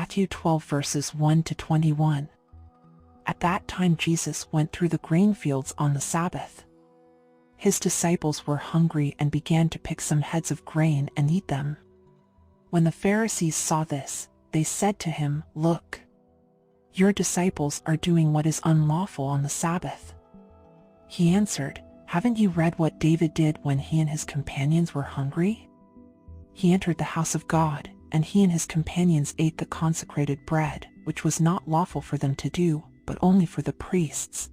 Matthew 12 verses 1 to 21. At that time Jesus went through the grain fields on the Sabbath. His disciples were hungry and began to pick some heads of grain and eat them. When the Pharisees saw this, they said to him, "Look, your disciples are doing what is unlawful on the Sabbath." He answered, "Haven't you read what David did when he and his companions were hungry? He entered the house of God, and he and his companions ate the consecrated bread, which was not lawful for them to do, but only for the priests.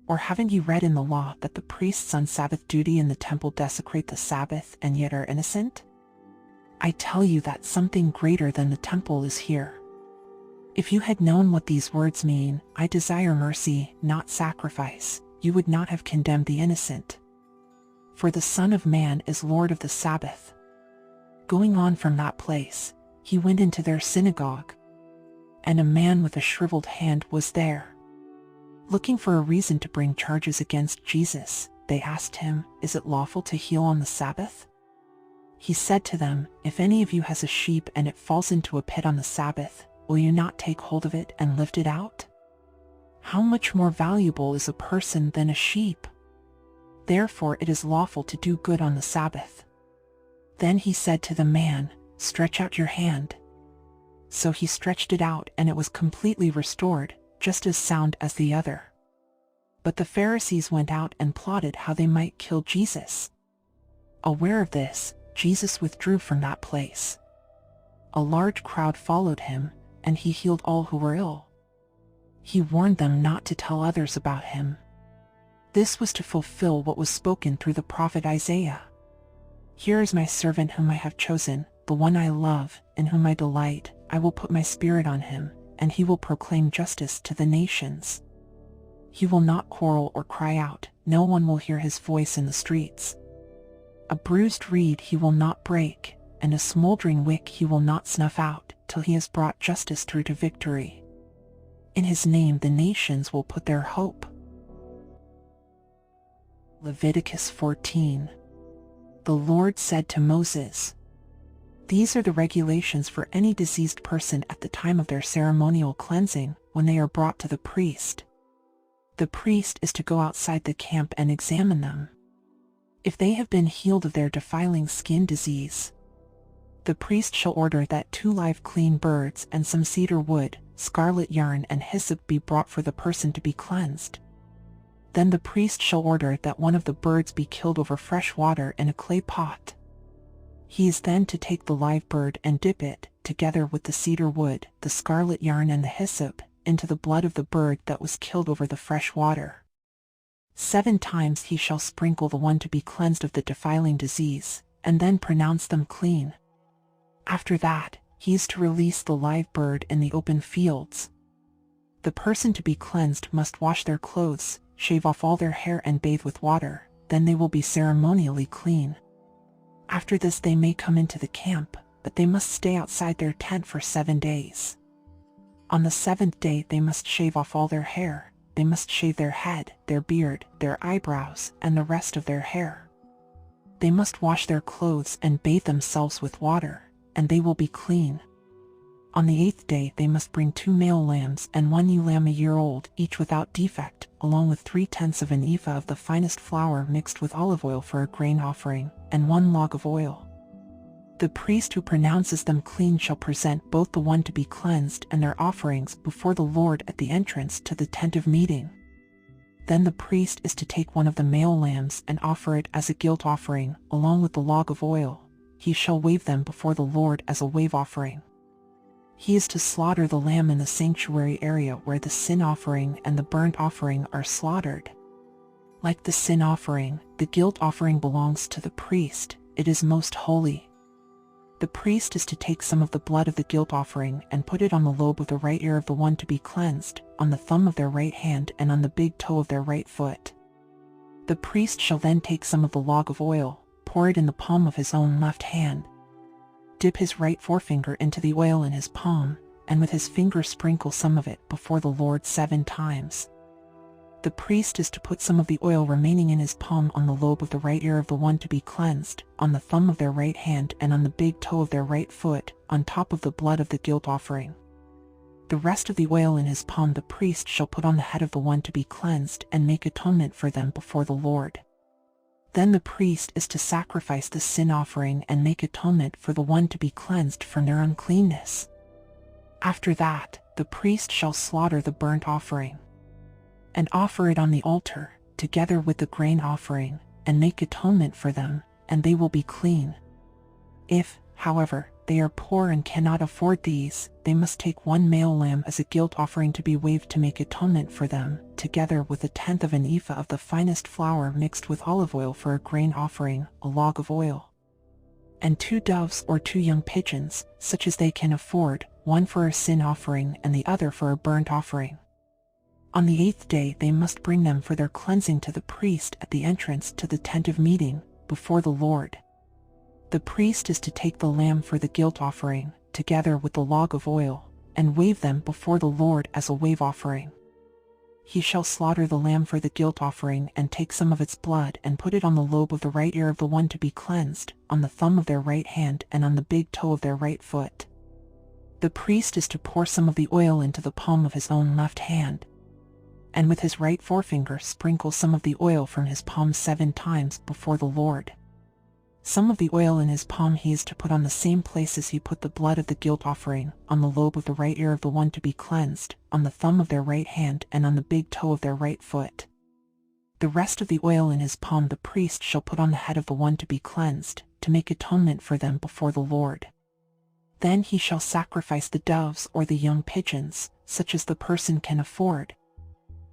Or haven't you read in the law that the priests on Sabbath duty in the temple desecrate the Sabbath and yet are innocent? I tell you that something greater than the temple is here. If you had known what these words mean, 'I desire mercy, not sacrifice,' you would not have condemned the innocent. For the Son of Man is Lord of the Sabbath." Going on from that place, he went into their synagogue. And a man with a shriveled hand was there. Looking for a reason to bring charges against Jesus, they asked him, "Is it lawful to heal on the Sabbath?" He said to them, "If any of you has a sheep and it falls into a pit on the Sabbath, will you not take hold of it and lift it out? How much more valuable is a person than a sheep? Therefore it is lawful to do good on the Sabbath." Then he said to the man, "Stretch out your hand." So he stretched it out, and it was completely restored, just as sound as the other. But the Pharisees went out and plotted how they might kill Jesus. Aware of this, Jesus withdrew from that place. A large crowd followed him, and he healed all who were ill. He warned them not to tell others about him. This was to fulfill what was spoken through the prophet Isaiah. "Here is my servant whom I have chosen, the one I love, in whom I delight. I will put my spirit on him, and he will proclaim justice to the nations. He will not quarrel or cry out, no one will hear his voice in the streets. A bruised reed he will not break, and a smoldering wick he will not snuff out, till he has brought justice through to victory. In his name the nations will put their hope." Leviticus 14. The Lord said to Moses, "These are the regulations for any diseased person at the time of their ceremonial cleansing, when they are brought to the priest. The priest is to go outside the camp and examine them. If they have been healed of their defiling skin disease, the priest shall order that 2 live clean birds and some cedar wood, scarlet yarn and hyssop be brought for the person to be cleansed. Then the priest shall order that one of the birds be killed over fresh water in a clay pot. He is then to take the live bird and dip it, together with the cedar wood, the scarlet yarn and the hyssop, into the blood of the bird that was killed over the fresh water. 7 times he shall sprinkle the one to be cleansed of the defiling disease, and then pronounce them clean. After that, he is to release the live bird in the open fields. The person to be cleansed must wash their clothes, shave off all their hair and bathe with water, then they will be ceremonially clean. After this they may come into the camp, but they must stay outside their tent for 7 days. On the 7th day they must shave off all their hair, they must shave their head, their beard, their eyebrows, and the rest of their hair. They must wash their clothes and bathe themselves with water, and they will be clean. On the 8th day they must bring 2 male lambs and 1 ewe lamb a year old, each without defect, along with 3/10 of an ephah of the finest flour mixed with olive oil for a grain offering, and 1 log of oil. The priest who pronounces them clean shall present both the one to be cleansed and their offerings before the Lord at the entrance to the tent of meeting. Then the priest is to take one of the male lambs and offer it as a guilt offering, along with the log of oil. He shall wave them before the Lord as a wave offering. He is to slaughter the lamb in the sanctuary area where the sin offering and the burnt offering are slaughtered. Like the sin offering, the guilt offering belongs to the priest. It is most holy. The priest is to take some of the blood of the guilt offering and put it on the lobe of the right ear of the one to be cleansed, on the thumb of their right hand and on the big toe of their right foot. The priest shall then take some of the log of oil, pour it in the palm of his own left hand, dip his right forefinger into the oil in his palm, and with his finger sprinkle some of it before the Lord 7 times. The priest is to put some of the oil remaining in his palm on the lobe of the right ear of the one to be cleansed, on the thumb of their right hand and on the big toe of their right foot, on top of the blood of the guilt offering. The rest of the oil in his palm the priest shall put on the head of the one to be cleansed and make atonement for them before the Lord. Then the priest is to sacrifice the sin offering and make atonement for the one to be cleansed from their uncleanness. After that, the priest shall slaughter the burnt offering and offer it on the altar, together with the grain offering, and make atonement for them, and they will be clean. If, however, they are poor and cannot afford these, they must take one male lamb as a guilt offering to be waved to make atonement for them, together with 1/10 of an ephah of the finest flour mixed with olive oil for a grain offering, a log of oil. And 2 doves or 2 young pigeons, such as they can afford, one for a sin offering and the other for a burnt offering. On the 8th day they must bring them for their cleansing to the priest at the entrance to the tent of meeting, before the Lord. The priest is to take the lamb for the guilt offering, together with the log of oil, and wave them before the Lord as a wave offering. He shall slaughter the lamb for the guilt offering and take some of its blood and put it on the lobe of the right ear of the one to be cleansed, on the thumb of their right hand and on the big toe of their right foot. The priest is to pour some of the oil into the palm of his own left hand, and with his right forefinger sprinkle some of the oil from his palm 7 times before the Lord. Some of the oil in his palm he is to put on the same place as he put the blood of the guilt offering, on the lobe of the right ear of the one to be cleansed, on the thumb of their right hand and on the big toe of their right foot. The rest of the oil in his palm the priest shall put on the head of the one to be cleansed, to make atonement for them before the Lord. Then he shall sacrifice the doves or the young pigeons, such as the person can afford,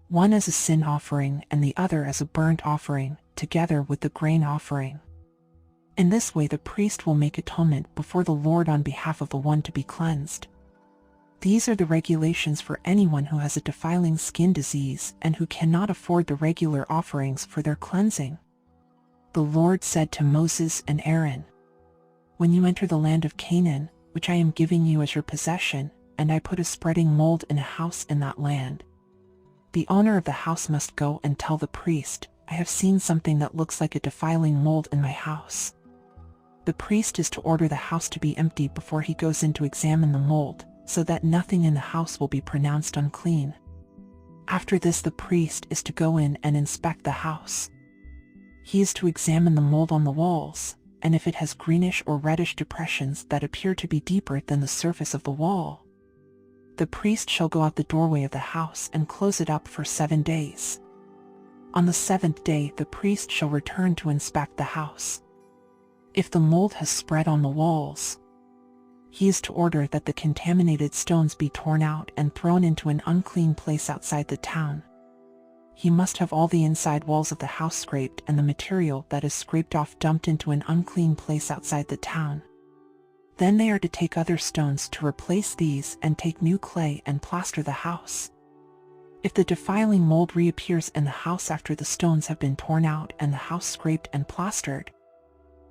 one as a sin offering and the other as a burnt offering, together with the grain offering. In this way the priest will make atonement before the Lord on behalf of the one to be cleansed. These are the regulations for anyone who has a defiling skin disease and who cannot afford the regular offerings for their cleansing. The Lord said to Moses and Aaron, "When you enter the land of Canaan, which I am giving you as your possession, and I put a spreading mold in a house in that land, the owner of the house must go and tell the priest, 'I have seen something that looks like a defiling mold in my house.' The priest is to order the house to be empty before he goes in to examine the mold, so that nothing in the house will be pronounced unclean. After this the priest is to go in and inspect the house. He is to examine the mold on the walls, and if it has greenish or reddish depressions that appear to be deeper than the surface of the wall, the priest shall go out the doorway of the house and close it up for 7 days. On the 7th day the priest shall return to inspect the house. If the mold has spread on the walls, he is to order that the contaminated stones be torn out and thrown into an unclean place outside the town. He must have all the inside walls of the house scraped and the material that is scraped off dumped into an unclean place outside the town. Then they are to take other stones to replace these and take new clay and plaster the house. If the defiling mold reappears in the house after the stones have been torn out and the house scraped and plastered,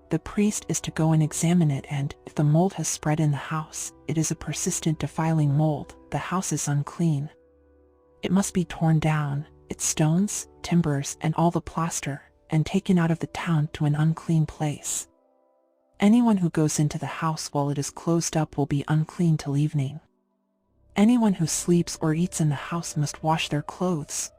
the priest is to go and examine it, and if the mold has spread in the house, it is a persistent defiling mold, the house is unclean. It must be torn down, its stones, timbers, and all the plaster, and taken out of the town to an unclean place. Anyone who goes into the house while it is closed up will be unclean till evening. Anyone who sleeps or eats in the house must wash their clothes.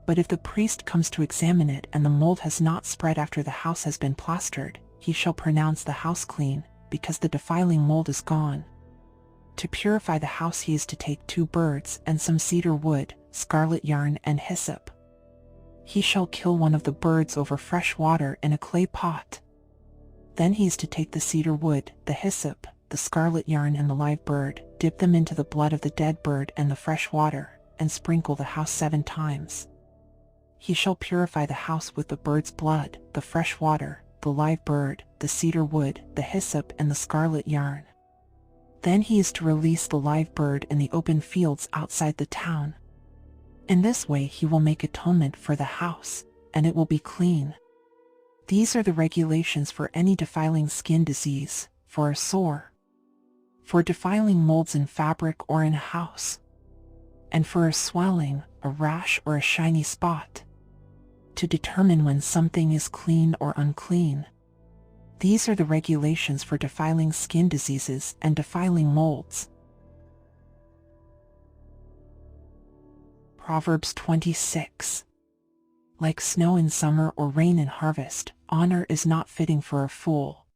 But if the priest comes to examine it and the mold has not spread after the house has been plastered, he shall pronounce the house clean, because the defiling mold is gone. To purify the house he is to take 2 birds and some cedar wood, scarlet yarn and hyssop. He shall kill one of the birds over fresh water in a clay pot. Then he is to take the cedar wood, the hyssop, the scarlet yarn and the live bird, dip them into the blood of the dead bird and the fresh water, and sprinkle the house 7 times. He shall purify the house with the bird's blood, the fresh water, the live bird, the cedar wood, the hyssop and the scarlet yarn. Then he is to release the live bird in the open fields outside the town. In this way he will make atonement for the house, and it will be clean. These are the regulations for any defiling skin disease, for a sore, for defiling molds in fabric or in a house, and for a swelling, a rash, or a shiny spot, to determine when something is clean or unclean. These are the regulations for defiling skin diseases and defiling molds. Proverbs 26. Like snow in summer or rain in harvest, honor is not fitting for a fool.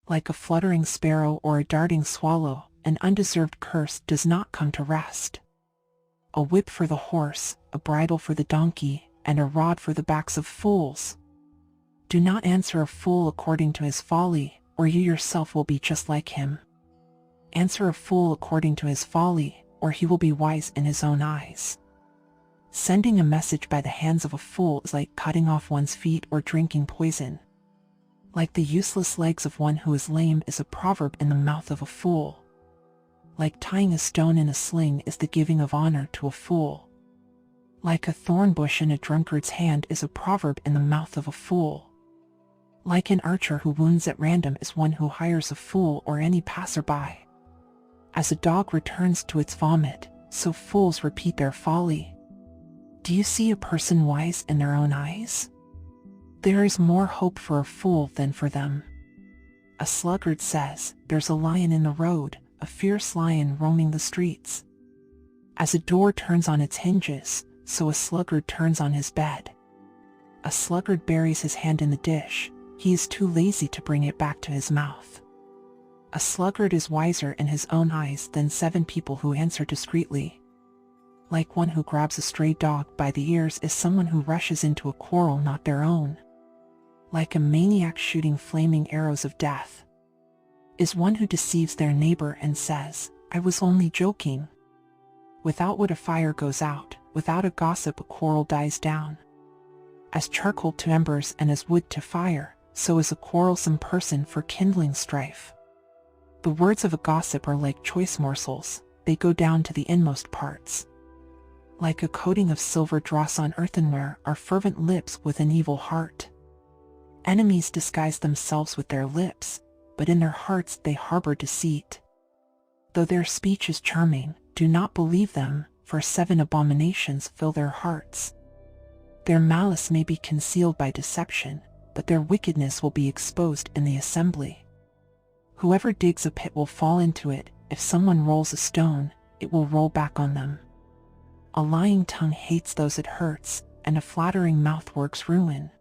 Like a fluttering sparrow or a darting swallow, an undeserved curse does not come to rest. A whip for the horse, a bridle for the donkey, and a rod for the backs of fools. Do not answer a fool according to his folly, or you yourself will be just like him. Answer a fool according to his folly, or he will be wise in his own eyes. Sending a message by the hands of a fool is like cutting off one's feet or drinking poison. Like the useless legs of one who is lame is a proverb in the mouth of a fool. Like tying a stone in a sling is the giving of honor to a fool. Like a thorn bush in a drunkard's hand is a proverb in the mouth of a fool. Like an archer who wounds at random is one who hires a fool or any passerby. As a dog returns to its vomit, so fools repeat their folly. Do you see a person wise in their own eyes? There is more hope for a fool than for them. A sluggard says, "There's a lion in the road, a fierce lion roaming the streets." As a door turns on its hinges, so a sluggard turns on his bed. A sluggard buries his hand in the dish, he is too lazy to bring it back to his mouth. A sluggard is wiser in his own eyes than 7 people who answer discreetly. Like one who grabs a stray dog by the ears is someone who rushes into a quarrel not their own. Like a maniac shooting flaming arrows of death is one who deceives their neighbor and says, "I was only joking." Without wood a fire goes out, without a gossip a quarrel dies down. As charcoal to embers and as wood to fire, so is a quarrelsome person for kindling strife. The words of a gossip are like choice morsels, they go down to the inmost parts. Like a coating of silver dross on earthenware are fervent lips with an evil heart. Enemies disguise themselves with their lips, but in their hearts they harbor deceit. Though their speech is charming, do not believe them, for 7 abominations fill their hearts. Their malice may be concealed by deception, but their wickedness will be exposed in the assembly. Whoever digs a pit will fall into it, if someone rolls a stone, it will roll back on them. A lying tongue hates those it hurts, and a flattering mouth works ruin.